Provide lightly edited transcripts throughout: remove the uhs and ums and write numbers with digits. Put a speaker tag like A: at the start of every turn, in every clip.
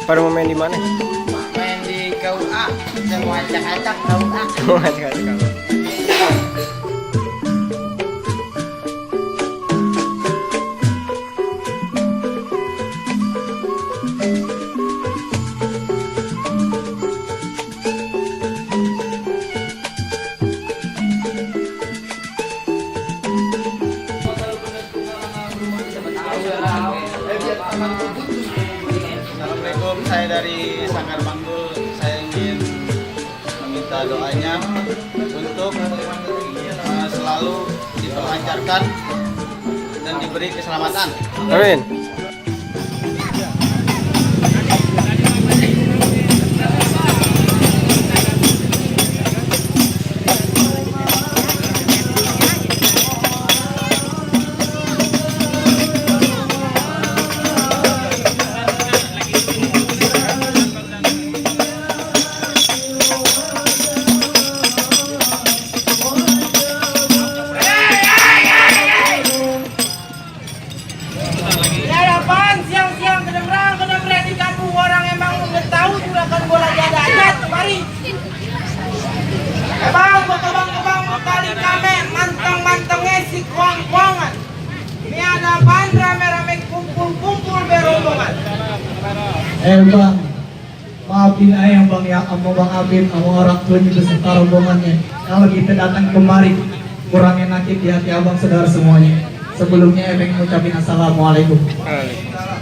A: Baru mau main di mana?
B: Main di KUA, mau acak-acak KUA.
A: Mau acak-acak kamu.
C: Assalamualaikum, saya dari Sanggar Banggul. Saya ingin meminta doanya untuk selalu diperlancarkan dan diberi keselamatan.
A: Amin.
D: Bang, maafin ayah bang ya, sama bang Abid, sama orang tuanya beserta rombongannya. Kalau kita datang kemari, kurang enak di hati abang saudara semuanya. Sebelumnya Ebeng ngucapin assalamualaikum.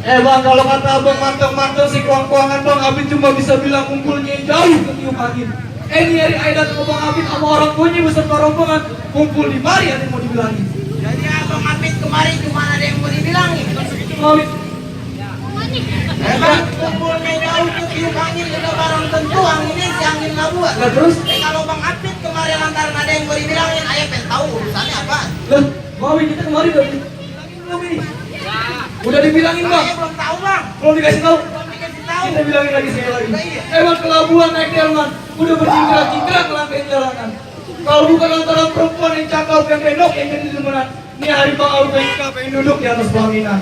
D: Bang, kalau kata abang manteng-manteng si kuang-kuangan bang Abid cuma bisa bilang kumpulnya jauh ke tiup angin. Ini hari ayah datang ke bang Abid sama orang tuanya beserta rombongan kumpul di mari ada yang mau dibilangin.
B: Jadi abang Abid kemarin cuma ada yang mau dibilangin.
D: Abid.
B: Emang kumpulnya jauh ke tiup angin juga barang tentu anginnya si angin labuan.
D: Nah, terus?
B: Kalau bang Abid kemarin lantaran ada yang mau dibilangin, ayah pengen tahu urusannya apa.
D: Loh, bang Abid kita kemarin udah dibilangin belum ini? Udah dibilangin bang?
B: Saya belum tahu bang.
D: Belum dikasih tahu?
B: Belum dikasih tahu.
D: Kita bilangin lagi sekali lagi. Emang kelabuan naik delman, udah bercingkrang-cingkrang ngelangkain jalanan. Kalau bukan antara perempuan yang cakep yang bedok yang jadi demenan, ini hari bang Abid pengen duduk di atas pelaminan.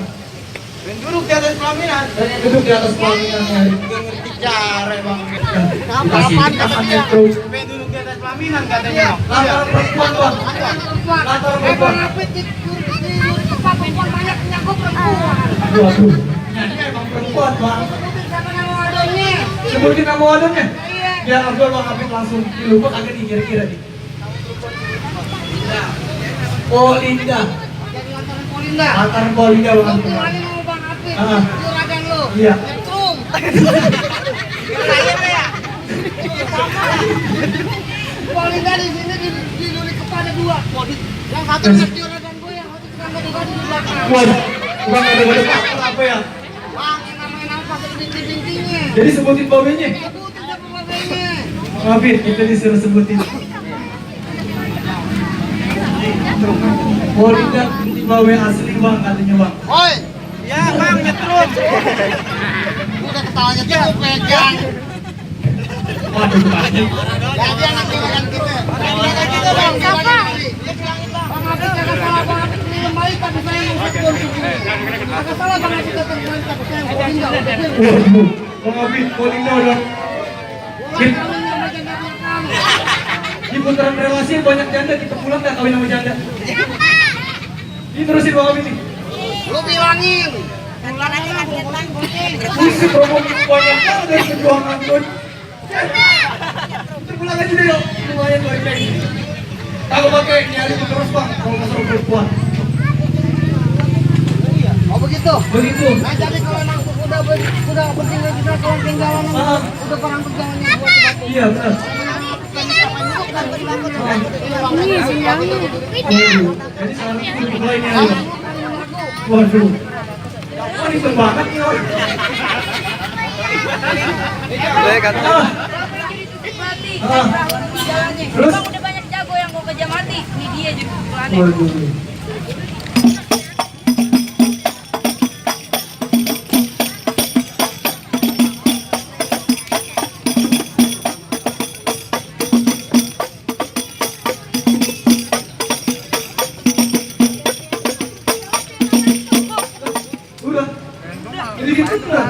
B: Pengen duduk di atas pelaminan.
D: Duduk di atas pelaminan hari.
B: Gak ngerti cara bang.
D: Dikasih tangan metro.
B: Pengen duduk di atas pelaminan katanya.
D: Lantaran perempuan bang. Lantaran perempuan. Aduh, aduh. Ini emang perempuan bang. Sebutin nama wadahnya. Biar Abdul bang Abid langsung dilupa kagak nih kira-kira nih. Polinda. Lantaran Polinda bang. Iya.
E: Polinda di sini dilulik kepada dua. Yang satu di juragan gue, yang satu tukang gado-gado di belakang.
D: Waduh, bukan gado-gado apa ya?
E: Bang, yang namanya nafas binting-bintingnya.
D: Jadi sebutin babenya.
E: Sebutin siapa babenya.
D: Abid, kita disuruh sebutin. Polinda bawe asli bang katanya bang.
B: Oi, ya bang nyetruk.
E: Udah ketawanya tuh pegang.
D: Waduh, bang.
E: Ya dia nanti makan kita. Makan kita bang, siapa? Bang Abid kagak salah, bang Abid ini kembali tapi saya yang syukur. Kagak salah bang Abid datang kembali tapi saya yang Polinda.
D: Waduh, bang Abid, Polinda udah.
E: Ulang kawin sama janda belakang.
D: Di putaran relasi banyak janda, kita pulang gak kawin sama janda? Ini terusin bang Abid nih.
E: Lu bilangin.
D: Isi promo banyak banget dari perjuangan gue. Kita pulang aja deh yuk, lumayan banyak. Kalau pakai nyari itu terus bang, kalau masalah perempuan.
E: Oh begitu.
D: Begitu.
E: Nah jadi kalau emang udah bertinggal kita kalau tinggalan udah perang berjalannya buat batu.
D: Iya benar.
E: Ini sinyalnya.
D: Jadi sekarang itu mulai nyari. Waduh. Wah ini banget nih orang. Terus?
F: Bang udah banyak jago yang mau kerja mati. Ini dia juga pukulannya.
D: Waduh. Udah. Jadi gitu udah.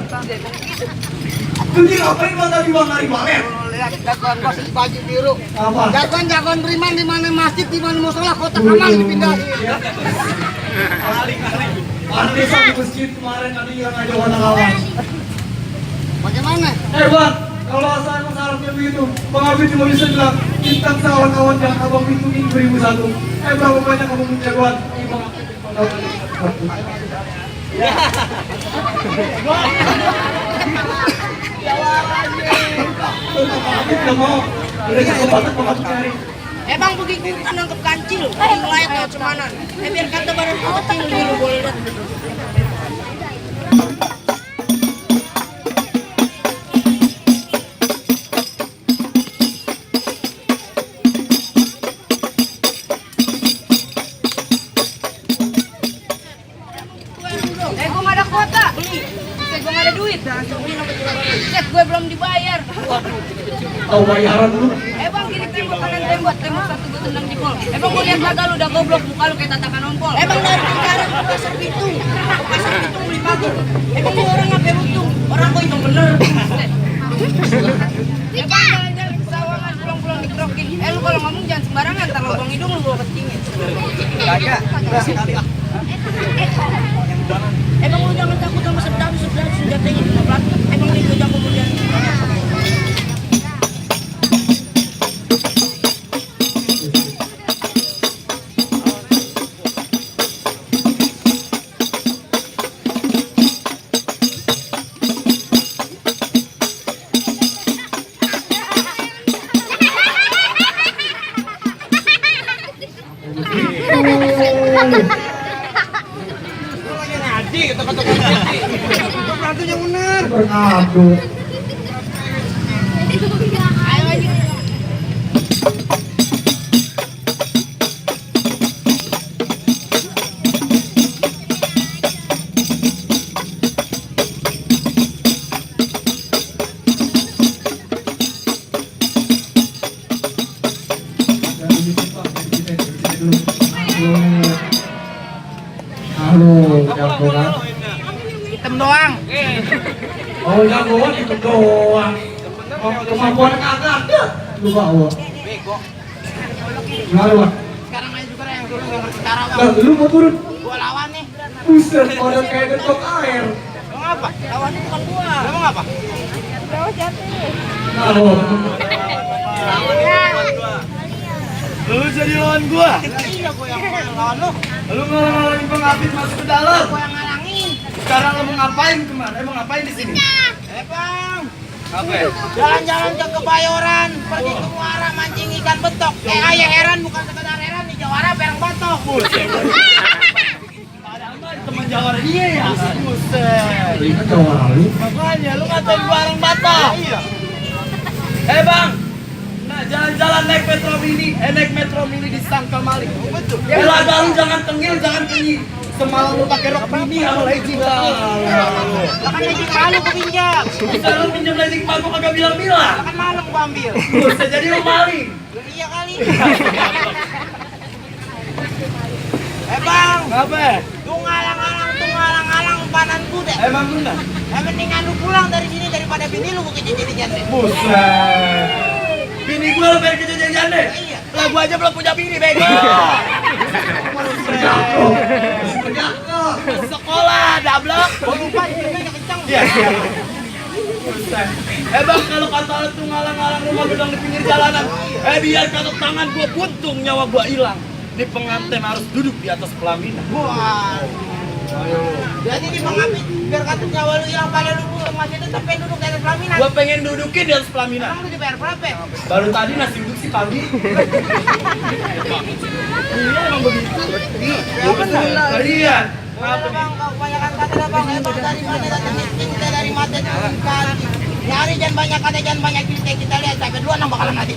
D: Jadi ngapain bang tadi bang hari balet?
E: Lihat jagoan gua baju biru.
D: Apa?
E: Jagoan beriman di mana masjid, di mana musola, kotak amal dipindahin.
D: Artis di masjid kemarin tadi yang ngajak kawan.
E: Bagaimana?
D: Bang, kalau asal emang syaratnya begitu, Bang Abid cuma bisa bilang bintang kawan-kawan yang abang hitungin 2001. Berapa banyak abang punya jagoan? Bang Abid nggak mau. Udah cukup banget Bang Abid cari.
F: Bang begitu nangkep kancil, melayat lewat semanan. Biar kata badan kecil dulu boleh lihat. Gue gak ada kuota, beli. Gue gak ada duit, set gue belum dibayar.
D: Tahu bayaran dulu.
F: Bang kiri tembok kanan tembok satu gue tendang jempol. Bang gue lihat kagak lu udah goblok muka lu kayak tatakan ompol. Bang dari sekarang ke pasar Pitung beli pagar. Bang gue orang ngapain untung, orang gue itu bener. Bang jalan-jalan ke sawangan pulang-pulang dikerokin. Lu kalau ngomong jangan sembarangan, ntar lubang hidung lu bawa ketingin.
E: Kagak, sekali ah.
F: Bang lu jangan takut sama senjatanya di belakang. Bang lu jangan kemudian.
D: Bernardo.
F: Ayo aja.
D: Halo, jagoan.
F: Hitam doang.
D: Oh, jagoan itu doang. Oh, kemampuan kagak ada. Lu bawa.
E: Bego.
D: Lalu, Bang.
E: Sekarang aja juga yang turun yang berbicara bang.
D: Bang, lu mau turun?
E: Gua lawan nih.
D: Buset, pada kayak getok air.
E: Emang apa?
F: Lawannya bukan gua.
E: Emang apa?
D: Halo.
C: Lu jadi lawan gua.
E: Iya gua yang lawan lu.
C: Lu ngalang-ngalangin Bang Abid masuk ke dalam.
E: Gua yang ngalangin.
C: Sekarang lu mau ngapain kemana? Emang ngapain di sini?
E: Bang.
C: Apa ya?
E: Jalan-jalan ke Kebayoran, pergi ke Muara mancing ikan betok. Ayah heran bukan sekedar heran di Jawara perang batok.
C: Teman Jawara dia ya? Buset.
D: Ingat jawara lu.
C: Makanya lu ngatain gua orang batok. Iya. Bang. Nah, jalan-jalan naik Metro Mini disangkal maling. Betul. Belaga lu jangan tengil, jangan kenyit. Semalam lu pakai rok mini sama legging.
E: Kan legging malu gua pinjam.
C: Bisa lu pinjam legging bagus kagak bilang-bilang.
E: Kan malu gua ambil.
C: Buset, jadi lu maling.
E: Iya kali. Bang.
C: Apa?
E: Tuh ngalang-ngalang panan kuda.
C: Emang benar?
E: Mendingan lu pulang dari sini daripada bini lu gua kejadian deh.
C: Buset. Bini gua lu pengen kejadian deh?
E: Iya.
C: Lah gua aja belum punya bini, bego. Sekolah, dablok.
E: Gua lupa istrinya kencang.
C: Iya. Buset. Bang, kalau kata lu tuh ngalang-ngalang rumah gedang di pinggir jalanan, biar katuk tangan gua buntung, nyawa gua hilang. Ini pengantin harus duduk di atas pelaminan.
E: Wah. Jadi di Bang Abid, biar kata nyawa lu hilang pada lu masih tetap pengen duduk di atas pelaminan.
C: Gua pengen dudukin di atas pelaminan.
E: Emang lu dibayar berapa?
C: Baru tadi nasi uduk si pagi. Iya emang begitu.
E: Ya benar.
C: Kalian.
E: Kenapa Bang? Kau kebanyakan kata dah Bang. Bang dari mana datang miskin kita dari mata turun kaki. Nyari jangan banyak kata jangan banyak cerita kita lihat sampai dua nang bakalan mati.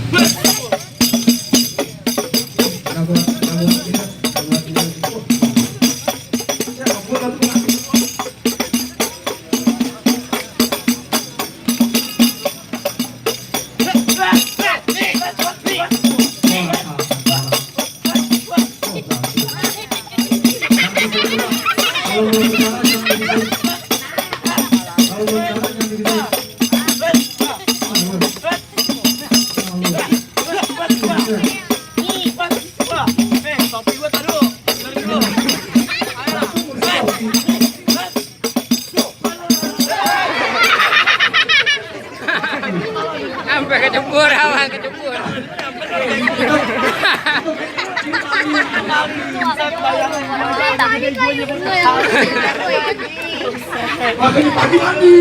A: kecebur, aman kecebur.
D: Makanya pagi mandi.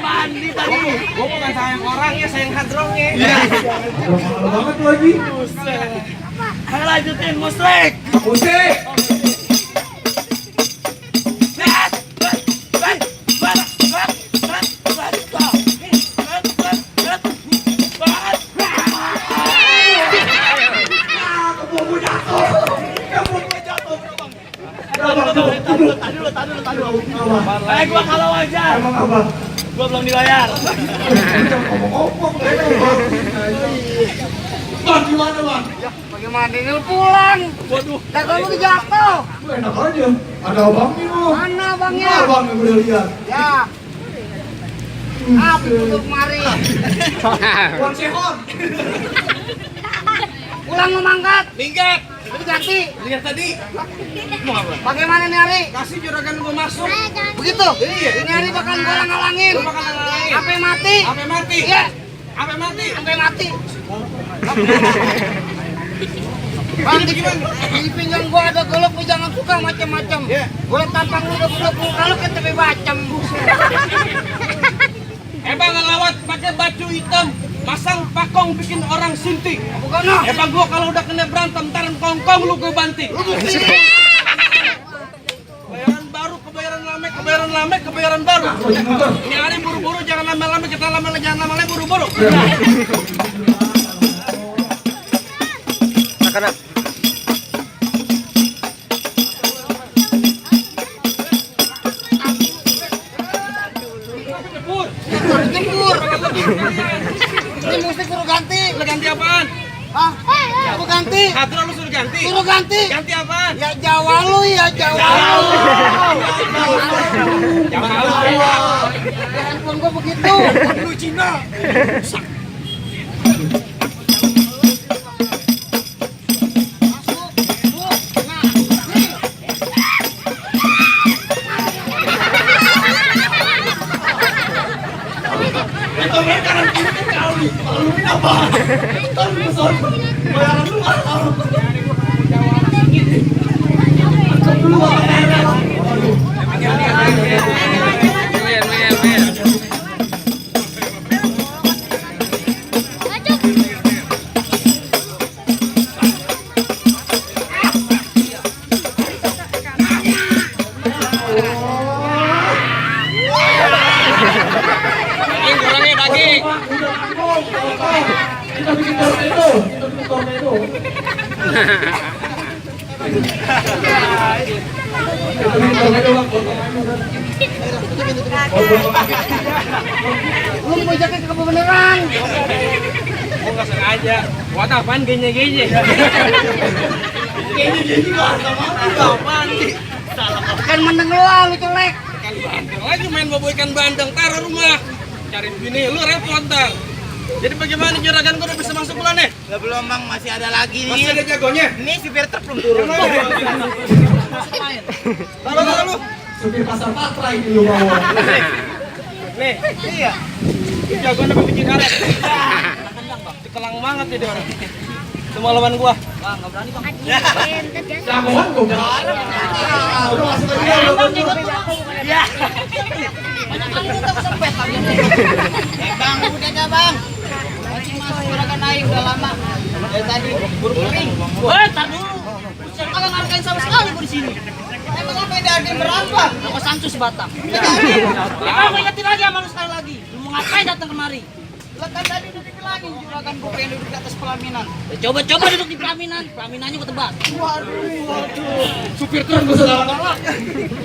C: Mandi tadi. Gua bukan sayang orangnya, sayang hadrongnya.
D: Iya. Mahal banget lagi.
C: Ayo lanjutin musik.
D: Musik.
C: Eh, gua kalau aja.
D: Emang apa?
C: Gua belum dibayar.
D: Ngomong-ngomong, Bang, gimana bang?
E: Bagaimana ini lu pulang?
C: Waduh.
E: Dagang lu dijatuh.
D: Lu enak aja. Ada abangnya lu.
E: Mana abangnya?
D: Abang yang udah lihat.
E: Ya. Apa itu kemari?
D: Konsehon.
E: Pulang mau mangkat.
C: Minggat.
E: Lu ganti.
C: Lihat tadi. Mau apa?
E: Bagaimana nih hari?
C: Kasih juragan gua masuk.
E: Begitu?
C: Iya.
E: Ini hari bakal gua ngalangin.
C: Gua bakal ngalangin.
E: Sampai mati.
C: Sampai mati.
E: Iya.
C: Sampai mati.
E: Sampai mati. Bang, di pinggang gua ada golok, lu jangan suka macam-macam.
C: Iya.
E: Boleh tampang lu 20 kalau kita bacem.
C: Bang ngelawat pakai baju hitam, masang pakong bikin orang sinting.
E: Bukan no.
C: Bang gua kalau udah kena berantem taran kongkong lu gue banting. Kebayaran baru, kebayaran lama, kebayaran baru. Ini hari buru-buru, jangan lama-lama, kita lama-lama, jangan lama-lama, buru-buru.
E: Jempur. Ini mesti suruh ganti.
C: Lu ganti apaan?
E: Hah? Suruh ganti.
C: Hadro lu suruh ganti.
E: Suruh ganti.
C: Ganti apaan?
E: Ya Jawa lu, ya Jawa lu.
C: Jawa lu.
E: Handphone gua begitu.
C: Lu Cina.
D: Itu mereka kanan kiri kan kali. Kalau ini apa? Kan besar. Bayaran lu mahal. Kita bikin tornado. Kita bikin tornado. Kita bikin tornado bang.
E: Lu mau jaket ke beneran.
C: Gua nggak sengaja. Buat apaan genye-genye?
D: Gini lah sama
C: Apaan sih?
E: Kan mendeng lu ah, lu celek.
C: Ikan bandeng lagi main bawa ikan bandeng, taruh rumah. Cari bini lu repot ntar. Jadi bagaimana juragan gua udah bisa masuk bulan nih?
B: Ya belum bang, masih ada lagi nih.
C: Masih ada jagonya?
B: Ini supir truk belum turun.
C: Taruh lu.
D: supir pasar Patra ini lu bawa.
C: Nih, iya. Jagoan apa biji karet? Dikelang banget ya dia orang. Semua lawan gua. Bang, enggak berani, Bang.
D: Jagoan gua garang. Udah masuk aja lu.
C: Ya.
B: Bang, udah dah bang. Masih masuk juragan naik udah lama. Dari tadi buru-buru.
F: Woi, tar dulu. Saya kagak ngargain sama sekali gua di sini.
B: Emang apa yang ada berapa?
F: Nama Sancu sebatang. Ya, mau ingetin lagi sama lu sekali lagi. Lu mau ngapain datang kemari?
B: Lah kan tadi udah dibilangin juragan gua pengen duduk di atas pelaminan.
F: Ya, coba-coba duduk di pelaminan. Pelaminannya gua tebak.
B: Waduh.
D: Supir truk gua salah.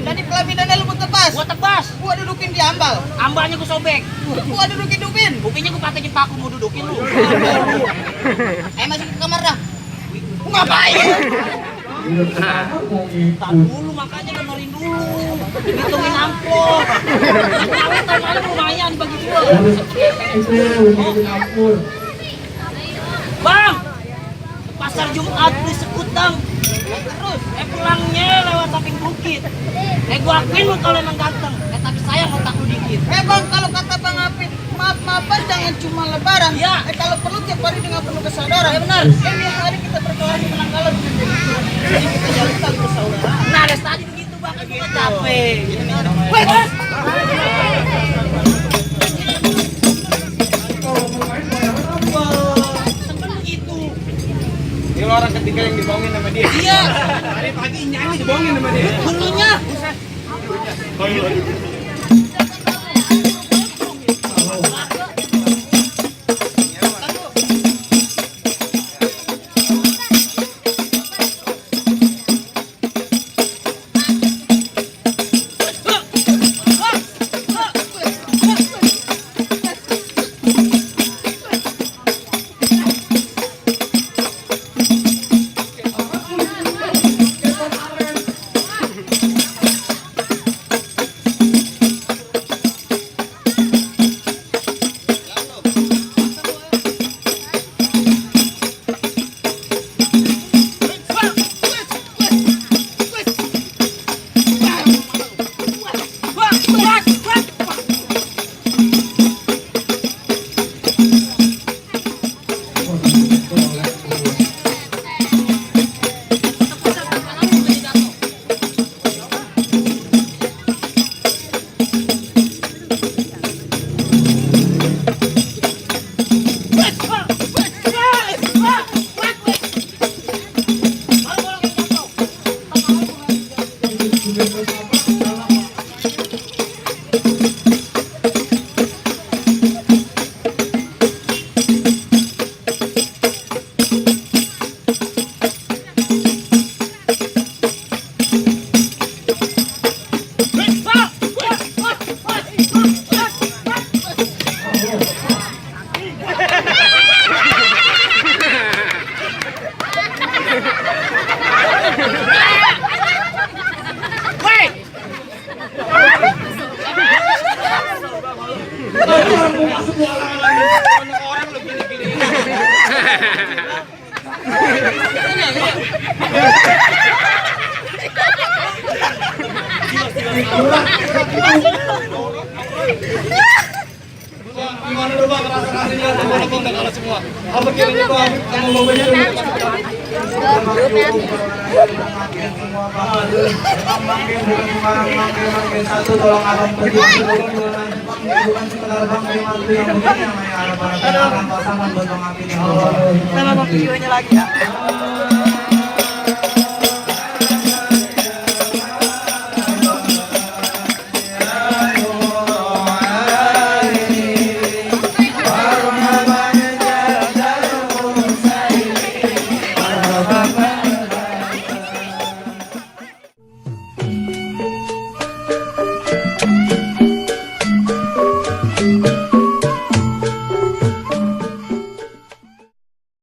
B: Tadi pelaminannya lu mau tebas.
F: Gua tebas.
B: Gua dudukin di ambal.
F: Ambalnya gua sobek.
B: Gua dudukin.
F: Buktinya gua patahin paku mau dudukin lu.
B: Masuk ke kamar dah. Gua ngapain?
F: Tak dulu makanya benerin dulu. Hitungin amplop. Awet tahun lalu lumayan bagi gua. Bang, pasar Jumat beli sekutang. Terus, pulangnya lewat samping bukit. Gua akuin lu kalau emang ganteng. Tapi sayang otak lu dikit.
B: Bang, kalau kata Bang Apit, maaf-maafan jangan bukan cuma lebaran.
F: Iya.
B: Kalau perlu tiap hari dengan penuh kesadaran.
F: Ya, benar.
B: Ini hari kita berkelahi menanggalan jadi kita jalin tali persaudaraan.
F: Nah, dari tadi begitu bahkan juga capek.
B: Wait.
F: Sampai begitu.
C: Ini orang ketiga yang dibohongin sama dia.
F: Iya.
C: Hari pagi nyanyi dibohongin sama dia.
F: Dulunya.
C: Gimana coba rasanya teman kita kalau semua? Apa kira-kira kamu mau banyak
D: satu tolong abang pergi bukan sekedar bang terima itu yang begini yang ayah para pasangan buat bang Apin.
B: Kita nonton videonya lagi ya.